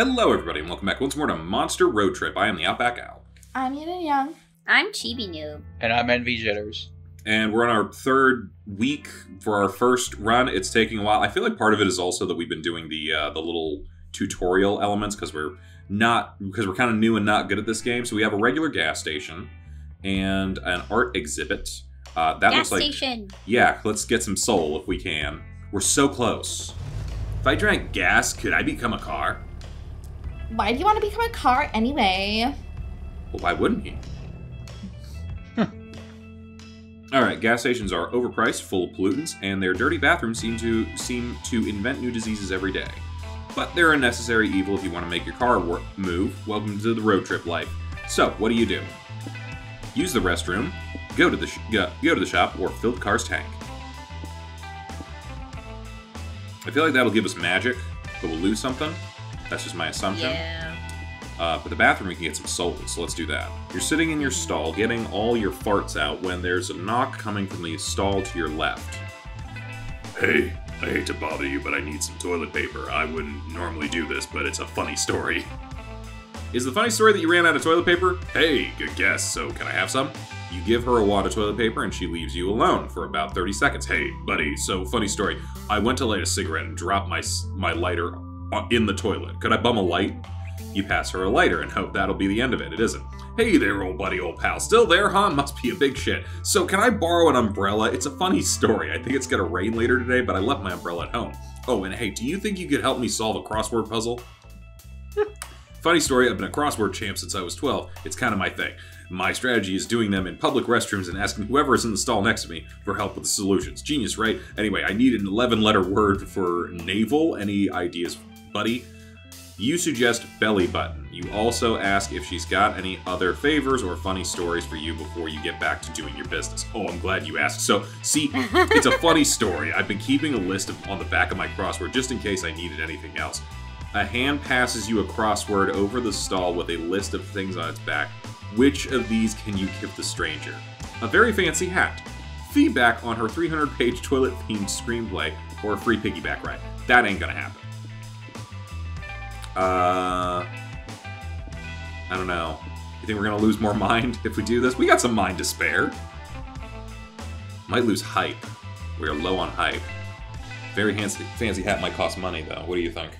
Hello, everybody, and welcome back once more to Monster Road Trip. I am the Outback Owl. I'm Eden Young. I'm Chibi Noob. And I'm Envy Jitters. And we're on our third week for our first run. It's taking a while. I feel like part of it is also that we've been doing the little tutorial elements because we're kind of new and not good at this game. So we have a regular gas station and an art exhibit. Gas station. Yeah, let's get some soul if we can. We're so close. If I drank gas, could I become a car? Why do you want to become a car anyway? Well, why wouldn't he? Alright, gas stations are overpriced, full of pollutants, and their dirty bathrooms seem to invent new diseases every day. But they're a necessary evil if you want to make your car move. Welcome to the road trip life. So, what do? Use the restroom, go to the shop, or fill the car's tank. I feel like that'll give us magic, but we'll lose something. That's just my assumption. Yeah. But the bathroom, we can get some souls, so let's do that. You're sitting in your stall, getting all your farts out, when there's a knock coming from the stall to your left. Hey, I hate to bother you, but I need some toilet paper. I wouldn't normally do this, but it's a funny story. Is the funny story that you ran out of toilet paper? Hey, good guess, so can I have some? You give her a wad of toilet paper and she leaves you alone for about 30 seconds. Hey, buddy, so funny story. I went to light a cigarette and dropped my lighter in the toilet. Could I bum a light? You pass her a lighter and hope that'll be the end of it. It isn't. Hey there, old buddy, old pal. Still there, huh? Must be a big shit. So can I borrow an umbrella? It's a funny story. I think it's gonna rain later today, but I left my umbrella at home. Oh, and hey, do you think you could help me solve a crossword puzzle? Funny story, I've been a crossword champ since I was 12. It's kind of my thing. My strategy is doing them in public restrooms and asking whoever is in the stall next to me for help with the solutions. Genius, right? Anyway, I need an 11-letter word for navel. Any ideas, buddy? You suggest belly button. You also ask if she's got any other favors or funny stories for you before you get back to doing your business. Oh, I'm glad you asked. So, see, it's a funny story. I've been keeping a list on the back of my crossword just in case I needed anything else. A hand passes you a crossword over the stall with a list of things on its back. Which of these can you give the stranger? A very fancy hat. Feedback on her 300-page toilet-themed screenplay, or a free piggyback ride. That ain't gonna happen. I don't know. You think we're gonna lose more mind if we do this? We got some mind to spare. Might lose hype. We're low on hype. Very fancy hat might cost money, though. What do you think?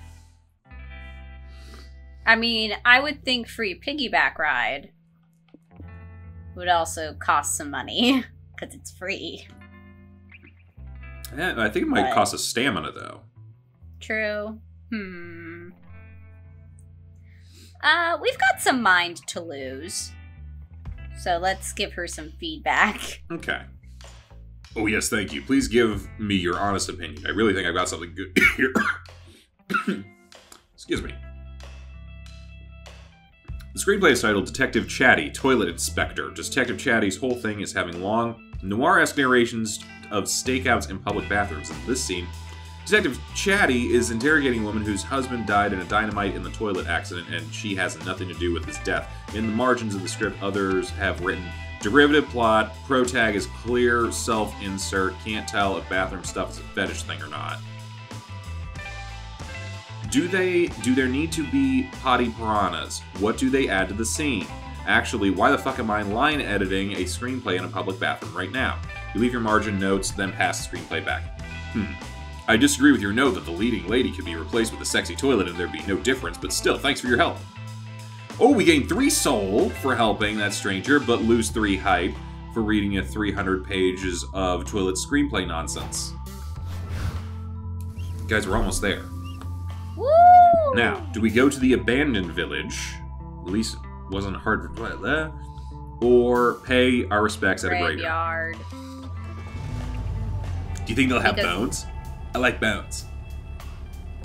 I mean, I would think free piggyback ride would also cost some money, because it's free. Yeah, I think it might cost us stamina, though. True. We've got some mind to lose. So let's give her some feedback. Okay. Oh, yes, thank you. Please give me your honest opinion. I really think I've got something good here. Excuse me. The screenplay is titled Detective Chatty, Toilet Inspector. Detective Chatty's whole thing is having long, noir-esque narrations of stakeouts in public bathrooms. In this scene, Detective Chatty is interrogating a woman whose husband died in a dynamite in the toilet accident, and she has nothing to do with his death. In the margins of the script, others have written, derivative plot, pro tag is clear, self-insert, can't tell if bathroom stuff is a fetish thing or not. Do there need to be potty piranhas? What do they add to the scene? Actually, why the fuck am I line editing a screenplay in a public bathroom right now? You leave your margin notes, then pass the screenplay back. I disagree with your note that the leading lady could be replaced with a sexy toilet and there'd be no difference, but still, thanks for your help. Oh, we gain 3 soul for helping that stranger, but lose 3 hype for reading a 300 pages of toilet screenplay nonsense. Guys, we're almost there. Woo! Now, do we go to the abandoned village? At least it wasn't hard for that. Or pay our respects at a graveyard? Do you think they'll have bones? I like bones.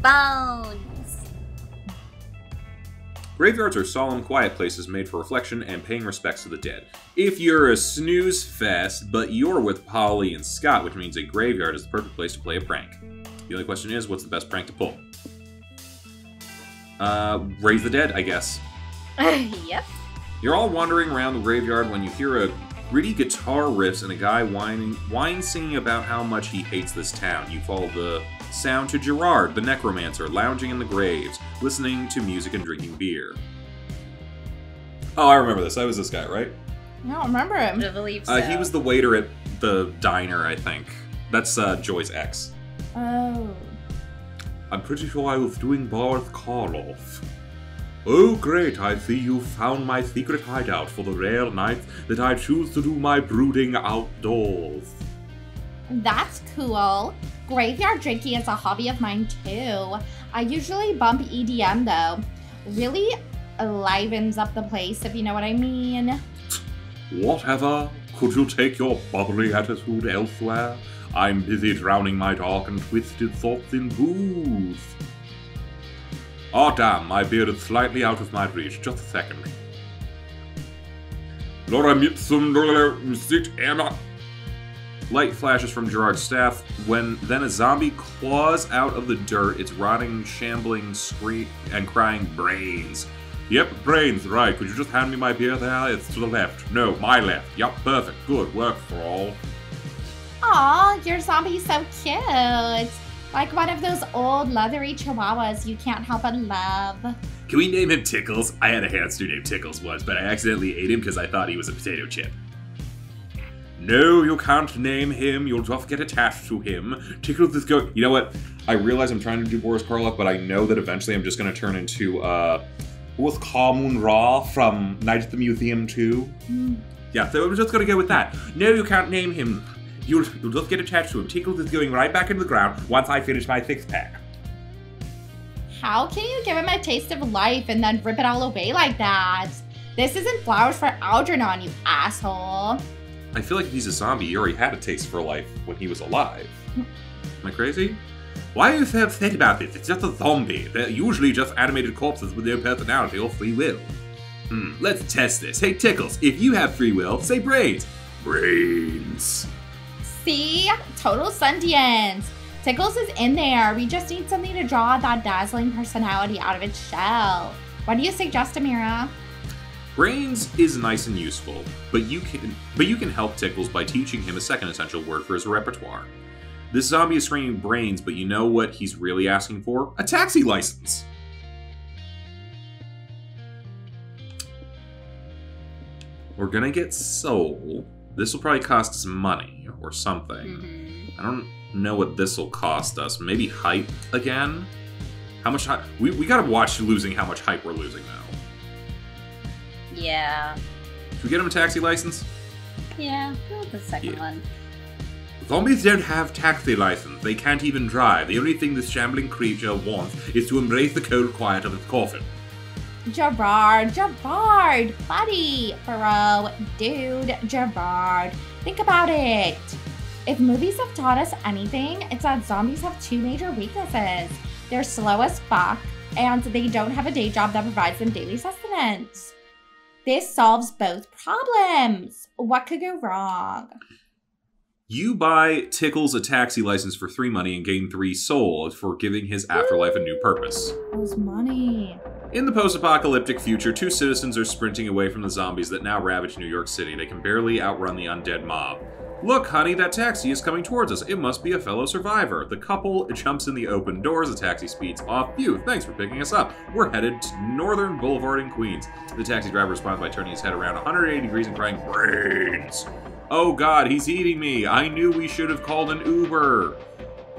Bones! Graveyards are solemn, quiet places made for reflection and paying respects to the dead. If you're a snooze fest, but you're with Polly and Scott, which means a graveyard is the perfect place to play a prank. The only question is, what's the best prank to pull? Raise the dead, I guess. Yep. You're all wandering around the graveyard when you hear a gritty guitar riffs and a guy whine singing about how much he hates this town. You follow the sound to Gerard, the necromancer, lounging in the graves, listening to music and drinking beer. Oh, I remember this. I was this guy, right? I don't remember him. I believe so. He was the waiter at the diner, I think. That's Joy's ex. Oh. I'm pretty sure I was doing Barth Karloff. Oh, great, I see you found my secret hideout for the rare nights that I choose to do my brooding outdoors. That's cool. Graveyard drinking is a hobby of mine too. I usually bump EDM though. Really livens up the place, if you know what I mean. Whatever. Could you take your bubbly attitude elsewhere? I'm busy drowning my dark and twisted thoughts in booze. Oh damn, my beard is slightly out of my reach. Just a second. Light flashes from Gerard's staff when then a zombie claws out of the dirt, its rotting, shambling scream and crying, "Brains." Yep, brains, right. Could you just hand me my beer there? It's to the left. No, my left. Yep, perfect. Good work for all. Aw, your zombie's so cute. Like one of those old leathery chihuahuas you can't help but love. Can we name him Tickles? I had a hamster named Tickles once, but I accidentally ate him because I thought he was a potato chip. No, you can't name him. You'll just get attached to him. Tickles is going... You know what? I realize I'm trying to do Boris Karloff, but I know that eventually I'm just going to turn into, what's Kamun Ra from Night at the Museum 2? Yeah, so I'm just going to go with that. No, you can't name him. You'll just get attached to him. Tickles is going right back into the ground once I finish my six-pack. How can you give him a taste of life and then rip it all away like that? This isn't Flowers for Algernon, you asshole. I feel like if he's a zombie, he already had a taste for life when he was alive. Am I crazy? Why are you so upset about this? It's just a zombie. They're usually just animated corpses with no personality or free will. Let's test this. Hey, Tickles, if you have free will, say brains. Brains. See? Total sentience. Tickles is in there. We just need something to draw that dazzling personality out of its shell. What do you suggest, Amira? Brains is nice and useful, but you can help Tickles by teaching him a second essential word for his repertoire. This zombie is screaming brains, but you know what he's really asking for? A taxi license! We're gonna get soul. This will probably cost us money or something. I don't know what this will cost us. Maybe hype again? How much hype? We gotta watch losing how much hype we're losing now. Yeah. Should we get him a taxi license? Yeah, go with the second one. Zombies don't have taxi license. They can't even drive. The only thing this shambling creature wants is to embrace the cold quiet of its coffin. Gerard, buddy, bro, dude, Gerard. Think about it. If movies have taught us anything, it's that zombies have two major weaknesses. They're slow as fuck, and they don't have a day job that provides them daily sustenance. This solves both problems. What could go wrong? You buy Tickles a taxi license for 3 money and gain 3 soul for giving his afterlife a new purpose. Those money. In the post-apocalyptic future, 2 citizens are sprinting away from the zombies that now ravage New York City. They can barely outrun the undead mob. Look, honey, that taxi is coming towards us. It must be a fellow survivor. The couple jumps in the open doors. The taxi speeds off. Phew, thanks for picking us up. We're headed to Northern Boulevard in Queens. The taxi driver responds by turning his head around 180 degrees and crying, "Brains!" Oh god, he's eating me. I knew we should have called an Uber.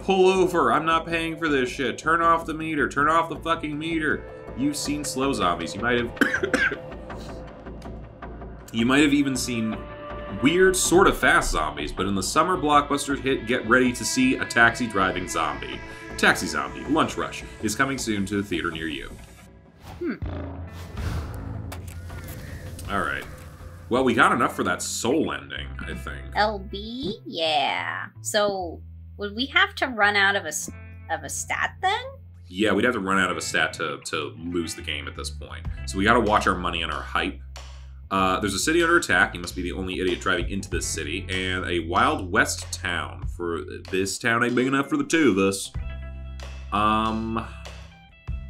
Pull over. I'm not paying for this shit. Turn off the meter. Turn off the fucking meter. You've seen slow zombies. You might have... you might have even seen weird, sort of fast zombies, but in the summer blockbuster hit, get ready to see a taxi driving zombie. Taxi Zombie, Lunch Rush, is coming soon to a theater near you. Alright. Well, we got enough for that soul ending, I think. LB? Yeah. So, would we have to run out of a stat then? Yeah, we'd have to run out of a stat to lose the game at this point. So we gotta watch our money and our hype. There's a city under attack. You must be the only idiot driving into this city. And a Wild West town. For this town ain't big enough for the two of us.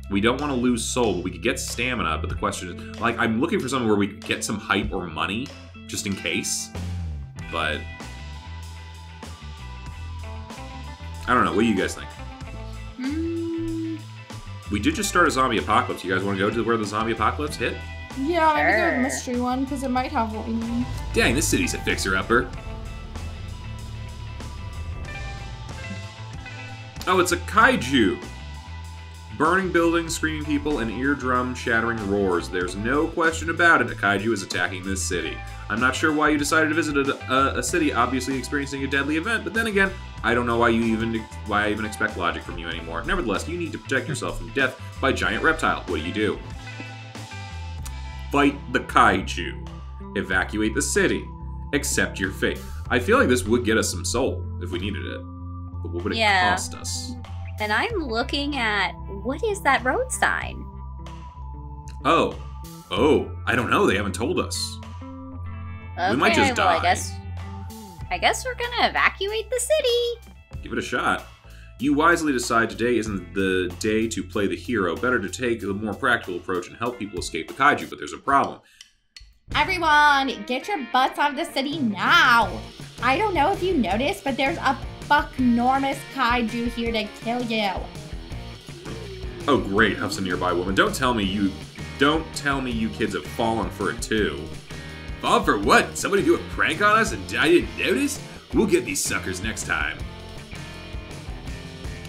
We don't want to lose soul, but we could get stamina. But the question is, like, I'm looking for something where we could get some hype or money, just in case. But I don't know. What do you guys think? We did just start a zombie apocalypse. You guys want to go to where the zombie apocalypse hit? Yeah, maybe Sure. the mystery one, because it might have what we need. Dang, this city's a fixer-upper. Oh, it's a kaiju! Burning buildings, screaming people, and eardrum-shattering roars. There's no question about it, a kaiju is attacking this city. I'm not sure why you decided to visit a city obviously experiencing a deadly event, but then again, I don't know why I even expect logic from you anymore. Nevertheless, you need to protect yourself from death by giant reptile. What do? Fight the kaiju. Evacuate the city. Accept your fate. I feel like this would get us some soul if we needed it. But what would it cost us? And I'm looking at, what is that road sign? Oh, I don't know. They haven't told us. Okay, We might just well, die. I guess we're gonna evacuate the city. Give it a shot. You wisely decide today isn't the day to play the hero. Better to take the more practical approach and help people escape the kaiju, but there's a problem. Everyone, get your butts out of the city now. I don't know if you noticed, but there's a fuck-normous kaiju here to kill you. Oh great, huffs a nearby woman. Don't tell me you kids have fallen for it too. Fall for what? Somebody do a prank on us and I didn't notice? We'll get these suckers next time.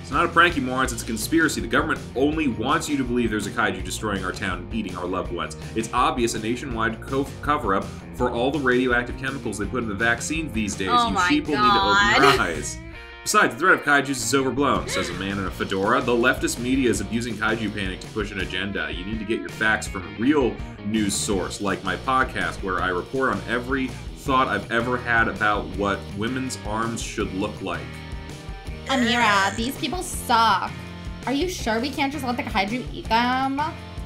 It's not a prank, you morons, it's a conspiracy. The government only wants you to believe there's a kaiju destroying our town and eating our loved ones. It's obvious, a nationwide cover-up for all the radioactive chemicals they put in the vaccines these days. Oh you my sheep will need to open your eyes. Besides, the threat of kaijus is overblown, says a man in a fedora. The leftist media is abusing kaiju panic to push an agenda. You need to get your facts from a real news source, like my podcast, where I report on every thought I've ever had about what women's arms should look like. Amira, these people suck. Are you sure we can't just let the kaiju eat them?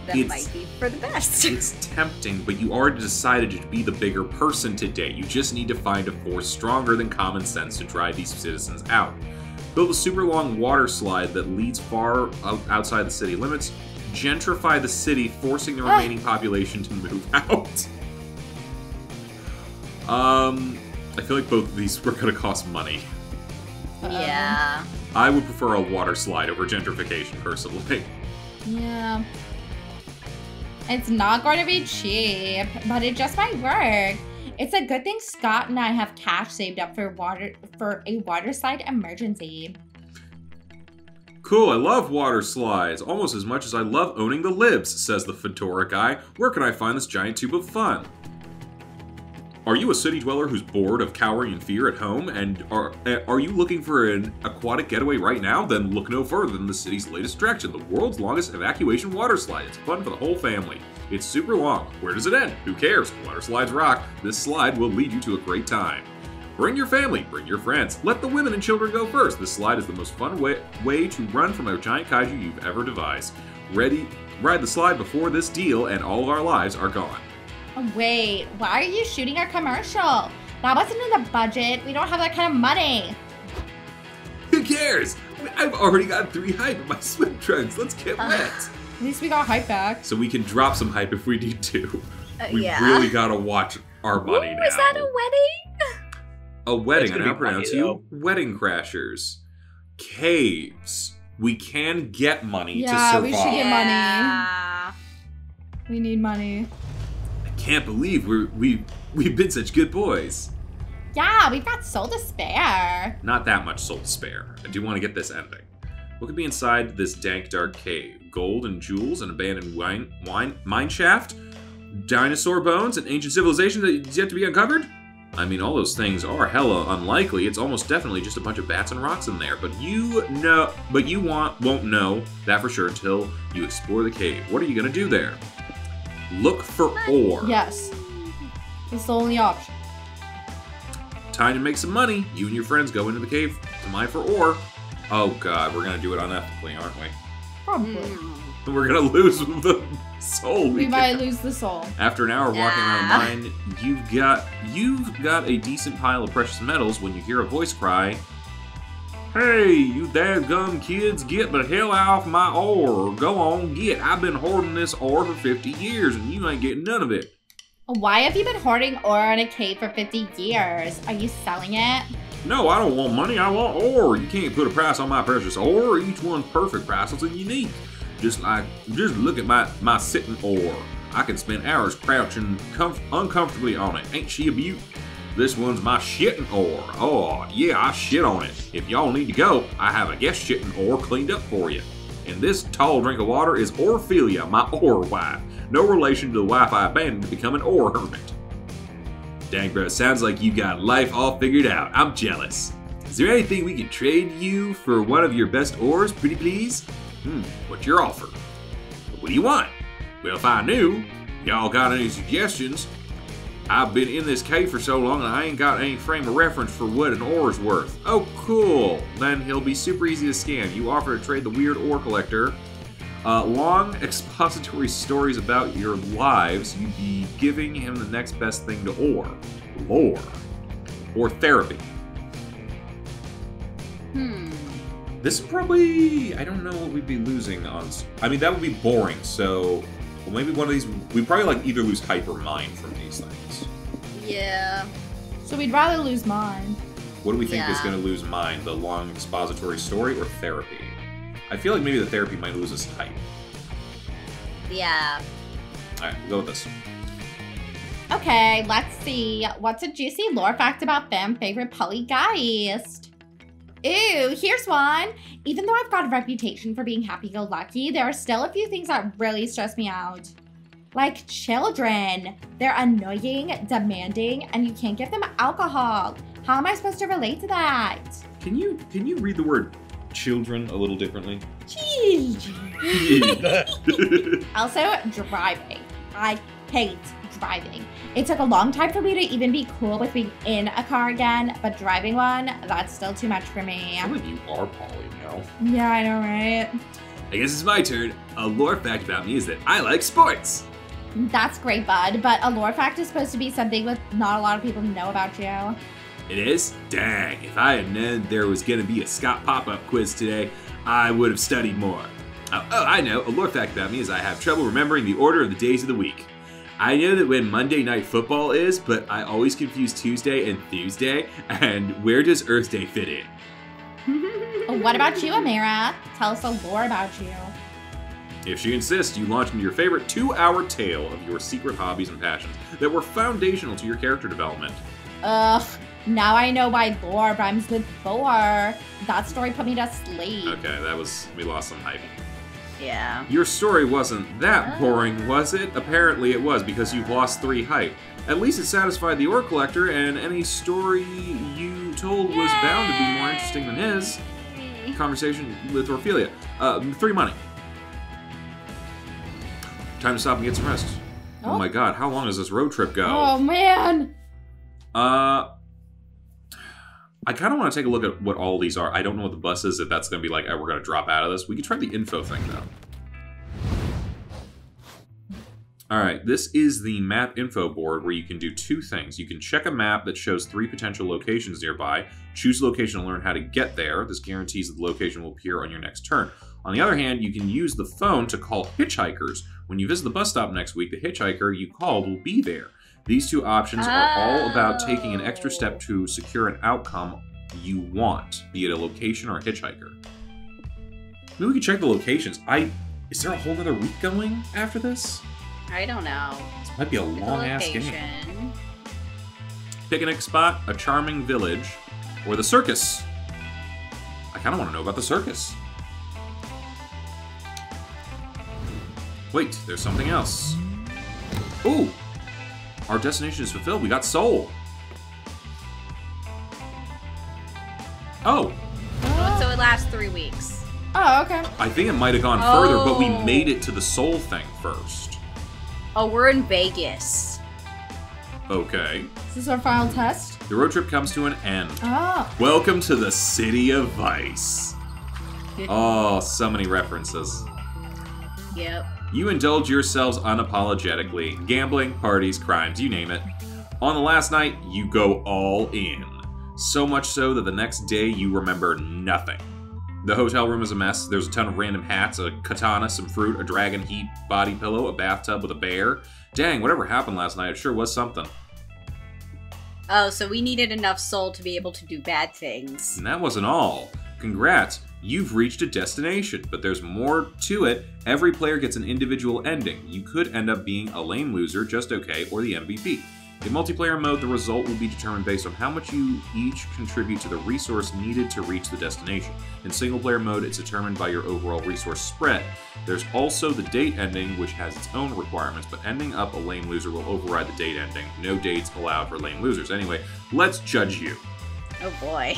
That might be for the best. It's tempting, but you already decided to be the bigger person today. You just need to find a force stronger than common sense to drive these citizens out. Build a super long water slide that leads far outside the city limits. Gentrify the city, forcing the remaining population to move out. I feel like both of these were going to cost money. Yeah. I would prefer a water slide over gentrification, personally. Yeah. It's not going to be cheap, but it just might work. It's a good thing Scott and I have cash saved up for a water slide emergency. Cool, I love water slides, almost as much as I love owning the libs, says the fedora guy. Where can I find this giant tube of fun? Are you a city dweller who's bored of cowering in fear at home, and are you looking for an aquatic getaway right now? Then look no further than the city's latest attraction, the world's longest evacuation water slide. It's fun for the whole family. It's super long. Where does it end? Who cares? Water slides rock. This slide will lead you to a great time. Bring your family, bring your friends. Let the women and children go first. This slide is the most fun way to run from a giant kaiju you've ever devised. Ride the slide before this deal and all of our lives are gone. Oh, wait, why are you shooting our commercial? That wasn't in the budget. We don't have that kind of money. Who cares? I've already got 3 hype in my swim trunks. Let's get wet. At least we got hype back. So we can drop some hype if we need to. We yeah. really gotta watch our money Ooh, now. is that a wedding? A wedding, That's I gonna now be pronounce funny, you wedding crashers. Caves. We can get money to Yeah, survive. we should get money. Yeah. We need money. I can't believe we've been such good boys. Yeah, we've got soul to spare. Not that much soul to spare. I do want to get this ending. What could be inside this dank, dark cave? Gold and jewels, an abandoned mine shaft, dinosaur bones, an ancient civilization that is yet to be uncovered? I mean, all those things are hella unlikely. It's almost definitely just a bunch of bats and rocks in there. But you won't know that for sure until you explore the cave. What are you gonna do there? Look for ore. Yes. It's the only option. Time to make some money. You and your friends go into the cave to mine for ore. Oh god, we're gonna do it unethically, aren't we? Probably. We're gonna lose the soul. We might lose the soul. After an hour of walking around the mine, you've got a decent pile of precious metals when you hear a voice cry, "Hey, you dadgum kids, get the hell off my ore. Go on, get. I've been hoarding this ore for 50 years and you ain't getting none of it." Why have you been hoarding ore in a cave for 50 years? Are you selling it? No, I don't want money, I want ore. You can't put a price on my precious ore. Each one's perfect, priceless, and unique. Just look at my sitting ore. I can spend hours crouching uncomfortably on it. Ain't she a beaut? This one's my shitting ore. Oh, yeah, I shit on it. If y'all need to go, I have a guest shitting ore cleaned up for you. And this tall drink of water is Orphelia, my ore wife. No relation to the wife I abandoned to become an ore hermit. Dang, bro, sounds like you got life all figured out. I'm jealous. Is there anything we can trade you for one of your best ores, pretty please? What's your offer? What do you want? Well, if I knew, y'all got any suggestions? I've been in this cave for so long and I ain't got any frame of reference for what an ore's worth. Oh, cool. Then he'll be super easy to scam. You offer to trade the weird ore collector long expository stories about your lives. You'd be giving him the next best thing to ore. Lore. Or therapy. This is probably, I don't know what we'd be losing on. I mean, that would be boring, so well, maybe one of these, we'd probably like either lose hype or mind from these things. Yeah. So we'd rather lose mine. What do we think is going to lose mind? The long expository story or therapy? I feel like maybe the therapy might lose its hype. Yeah. Alright, we'll go with this. Okay, let's see. What's a juicy lore fact about fan favorite poltergeist? Ooh, here's one. Even though I've got a reputation for being happy-go-lucky, there are still a few things that really stress me out. Like children. They're annoying, demanding, and you can't give them alcohol. How am I supposed to relate to that? Can you read the word children a little differently? Also, driving. I hate driving. It took a long time for me to even be cool with being in a car again, but driving one, that's still too much for me. I believe you are Polly now. Yeah, I know, right? I guess it's my turn. A lore fact about me is that I like sports. That's great, bud, but a lore fact is supposed to be something with not a lot of people know about you. It is? Dang, if I had known there was going to be a Scott pop-up quiz today, I would have studied more. Oh, I know. A lore fact about me is I have trouble remembering the order of the days of the week. I know that when Monday Night Football is, but I always confuse Tuesday and Tuesday, and where does Earth Day fit in? What about you, Amira? Tell us a lore about you. If she insists, you launch into your favorite 2-hour tale of your secret hobbies and passions that were foundational to your character development. Ugh, now I know why lore rhymes with bore. That story put me to sleep. Okay, we lost some hype. Yeah. Your story wasn't that boring, was it? Apparently it was, because you've lost 3 hype. At least it satisfied the ore collector, and any story you told was bound to be more interesting than his. Conversation with Orphelia. 3 money. Time to stop and get some rest. Oh my god, how long does this road trip go? Oh man! I kind of want to take a look at what all these are. I don't know what the bus is, if that's going to be like, oh, we're going to drop out of this. We could try the info thing, though. Alright, this is the map info board where you can do 2 things. You can check a map that shows 3 potential locations nearby, choose a location and learn how to get there. This guarantees that the location will appear on your next turn. On the other hand, you can use the phone to call hitchhikers. When you visit the bus stop next week, the hitchhiker you called will be there. These 2 options are all about taking an extra step to secure an outcome you want, be it a location or a hitchhiker. Maybe we can check the locations. Is there a whole other week going after this? I don't know. This might be a long-ass game. Picnic spot, a charming village, or the circus. I kind of want to know about the circus. Wait, there's something else. Ooh! Our destination is fulfilled. We got Seoul. Oh. So it lasts 3 weeks. Oh, okay. I think it might have gone further, but we made it to the Seoul thing first. Oh, we're in Vegas. Okay. Is this our final test? The road trip comes to an end. Oh. Welcome to the City of Vice. Oh, so many references. Yep. You indulge yourselves unapologetically. Gambling, parties, crimes, you name it. On the last night, you go all in. So much so that the next day you remember nothing. The hotel room is a mess. There's a ton of random hats, a katana, some fruit, a dragon heat body pillow, a bathtub with a bear. Dang, whatever happened last night, it sure was something. Oh, so we needed enough soul to be able to do bad things. And that wasn't all. Congrats! You've reached a destination, but there's more to it. Every player gets an individual ending. You could end up being a lame loser, just okay, or the MVP. In multiplayer mode, the result will be determined based on how much you each contribute to the resource needed to reach the destination. In single-player mode, it's determined by your overall resource spread. There's also the date ending, which has its own requirements, but ending up a lame loser will override the date ending. No dates allowed for lame losers. Anyway, let's judge you. Oh boy.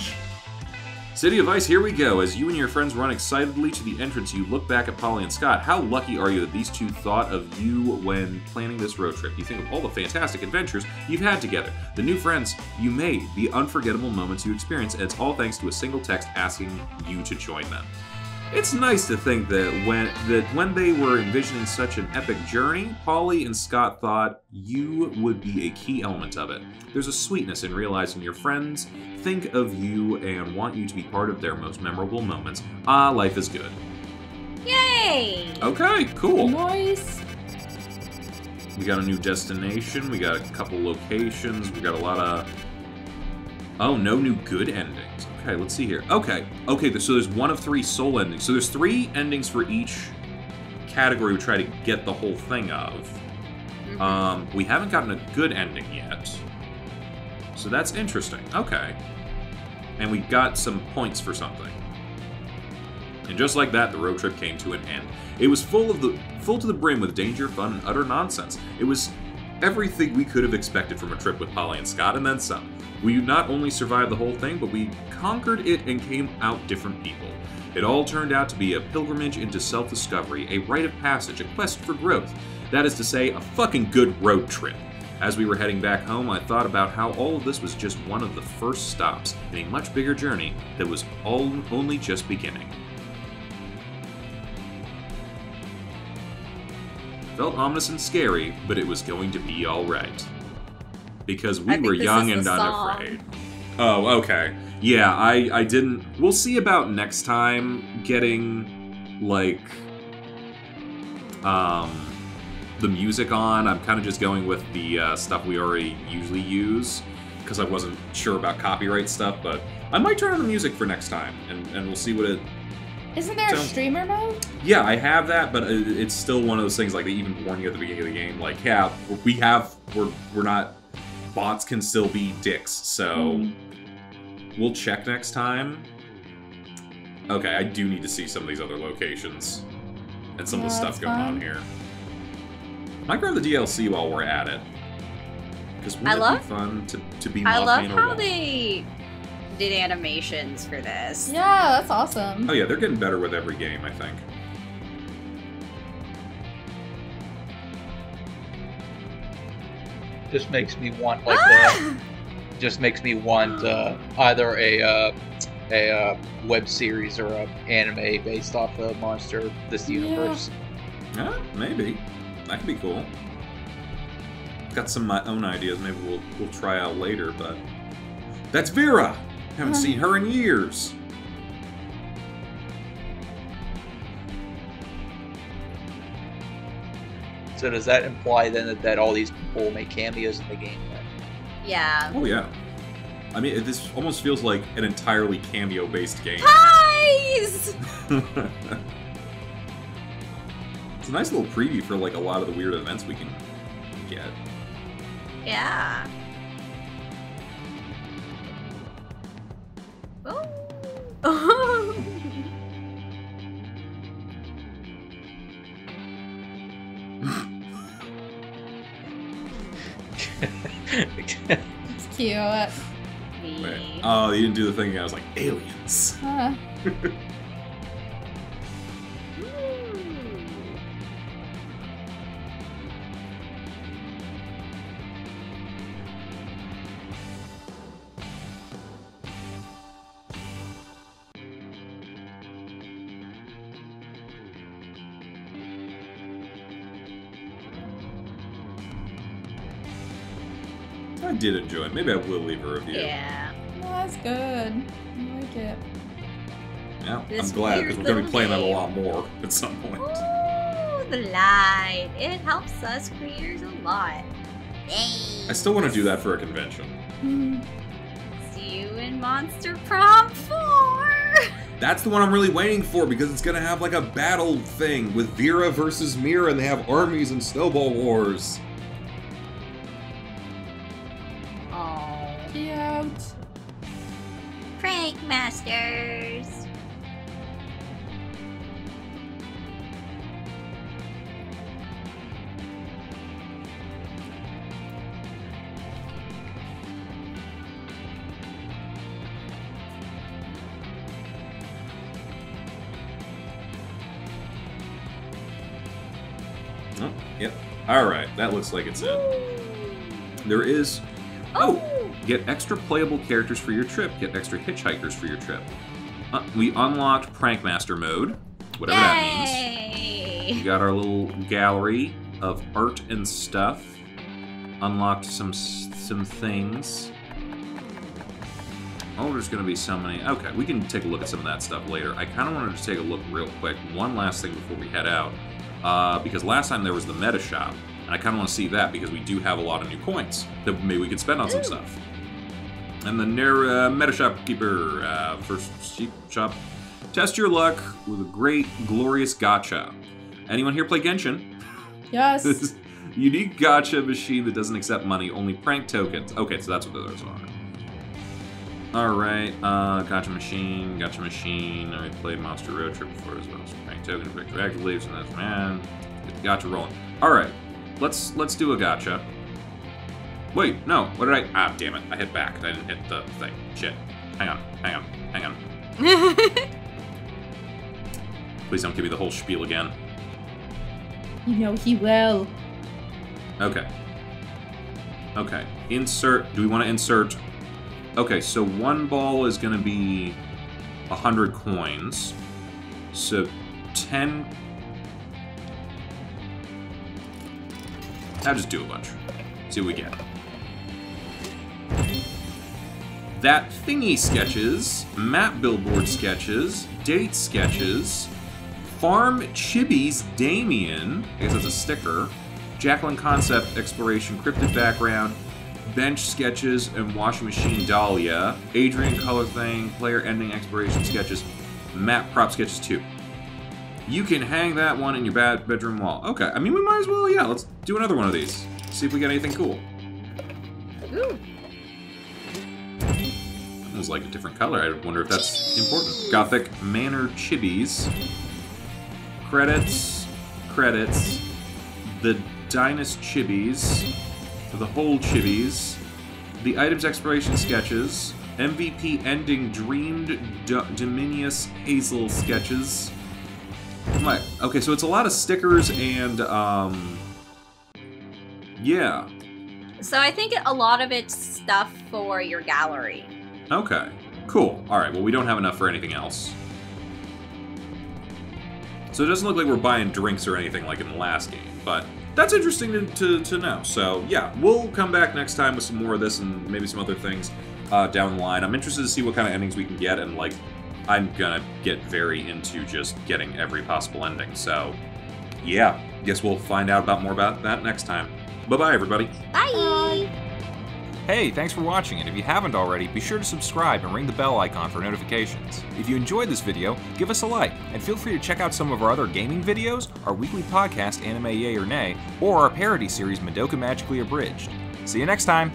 City of Ice, here we go. As you and your friends run excitedly to the entrance, you look back at Polly and Scott. How lucky are you that these two thought of you when planning this road trip? You think of all the fantastic adventures you've had together, the new friends you made, the unforgettable moments you experienced, and it's all thanks to a single text asking you to join them. It's nice to think that when they were envisioning such an epic journey, Polly and Scott thought you would be a key element of it. There's a sweetness in realizing your friends think of you and want you to be part of their most memorable moments. Ah, life is good. Yay! Okay, cool. Nice. We got a new destination, we got a couple locations, we got a lot of... Oh, no new good endings. Okay, let's see here. Okay, so there's one of 3 soul endings. So there's 3 endings for each category we try to get the whole thing of. We haven't gotten a good ending yet. So that's interesting. Okay. And we got some points for something. And just like that, the road trip came to an end. It was full to the brim with danger, fun, and utter nonsense. It was everything we could have expected from a trip with Polly and Scott, and then some. We not only survived the whole thing, but we conquered it and came out different people. It all turned out to be a pilgrimage into self-discovery, a rite of passage, a quest for growth. That is to say, a fucking good road trip. As we were heading back home, I thought about how all of this was just one of the first stops in a much bigger journey that was only just beginning. Felt ominous and scary, but it was going to be alright. Because we were young and unafraid. Oh, okay. Yeah, I didn't... We'll see about next time getting, like, the music on. I'm kind of just going with the stuff we already usually use, because I wasn't sure about copyright stuff, but I might turn on the music for next time, and we'll see what it... Isn't there a streamer mode? Yeah, I have that, but it's still one of those things, like, they even warn you at the beginning of the game, like, yeah, we're not... Bots can still be dicks, so we'll check next time. Okay, I do need to see some of these other locations and some of the stuff going on here. Might grab the DLC while we're at it, because wouldn't it be fun to be? I love how they did animations for this. Yeah, that's awesome. Oh yeah, they're getting better with every game, I think. Just makes me want just makes me want either a web series or an anime based off the Monster This Universe. Yeah, maybe that could be cool. Got some of my own ideas. Maybe we'll try out later. But that's Vera. Haven't seen her in years. So does that imply then that all these people will make cameos in the game then? Yeah. Oh yeah. I mean, this almost feels like an entirely cameo-based game. Guys! It's a nice little preview for like a lot of the weird events we can get. Yeah. Oh. It's cute. Wait. Oh, you didn't do the thing. I was like, aliens. I did enjoy it. Maybe I will leave a review. Yeah. No, that's good. I like it. Yeah, This I'm glad because we're going to be playing that a game. lot more at some point. Ooh, the light. It helps us creators a lot. Yay. I still want to do that for a convention. See you in Monster Prom 4. That's the one I'm really waiting for because it's gonna have like a battle thing with Vera versus Mira, and they have armies and snowball wars. Oh. Cute. Prank Masters. Oh, yep. Alright, that looks like it's it. There is... Oh! Get extra playable characters for your trip. Get extra hitchhikers for your trip. We unlocked Prankmaster mode, whatever that means. We got our little gallery of art and stuff. Unlocked some things. Oh, there's going to be so many. Okay, we can take a look at some of that stuff later. I kind of wanted to take a look real quick. One last thing before we head out. Because last time there was the meta shop, and I kind of want to see that because we do have a lot of new coins that maybe we could spend on some stuff. And the meta shopkeeper, first shop. Test your luck with a great, glorious gacha. Anyone here play Genshin? Yes. This is a unique gacha machine that doesn't accept money, only prank tokens. Okay, so that's what those are. Alright, gacha machine. I played Monster Road Trip before as well. So prank token, quick reactive leaves, and that's man. Get the gacha rolling. Alright, let's do a gacha. Wait, no, what did I? Ah, damn it, I hit back. I didn't hit the thing. Shit. Hang on. Please don't give me the whole spiel again. You know he will. Okay. Insert. Do we want to insert? Okay, so one ball is going to be 100 coins. So 10. I'll just do a bunch. See what we get. That thingy sketches, map billboard sketches, date sketches, farm chibis Damien, I guess that's a sticker, Jacqueline concept exploration, cryptid background, bench sketches, and washing machine Dahlia, Adrian color thing, player ending exploration sketches, map prop sketches 2. You can hang that one in your bedroom wall. Okay, I mean we might as well, yeah, let's do another one of these. See if we get anything cool. Ooh. It was like a different color. I wonder if that's important. Gothic Manor Chibis. Credits. The Dynast Chibis. The whole Chibis. The items exploration sketches. MVP ending dreamed Dominius Hazel sketches. Okay, so it's a lot of stickers and yeah. So I think a lot of it's stuff for your gallery. Okay, cool. Alright, well we don't have enough for anything else. So it doesn't look like we're buying drinks or anything like in the last game, but that's interesting to know. So yeah, we'll come back next time with some more of this and maybe some other things down the line. I'm interested to see what kind of endings we can get, and like, I'm gonna get very into just getting every possible ending. So yeah, guess we'll find out more about that next time. Bye-bye, everybody. Bye! Hey, thanks for watching, and if you haven't already, be sure to subscribe and ring the bell icon for notifications. If you enjoyed this video, give us a like, and feel free to check out some of our other gaming videos, our weekly podcast, Anime Yay or Nay, or our parody series, Madoka Magically Abridged. See you next time!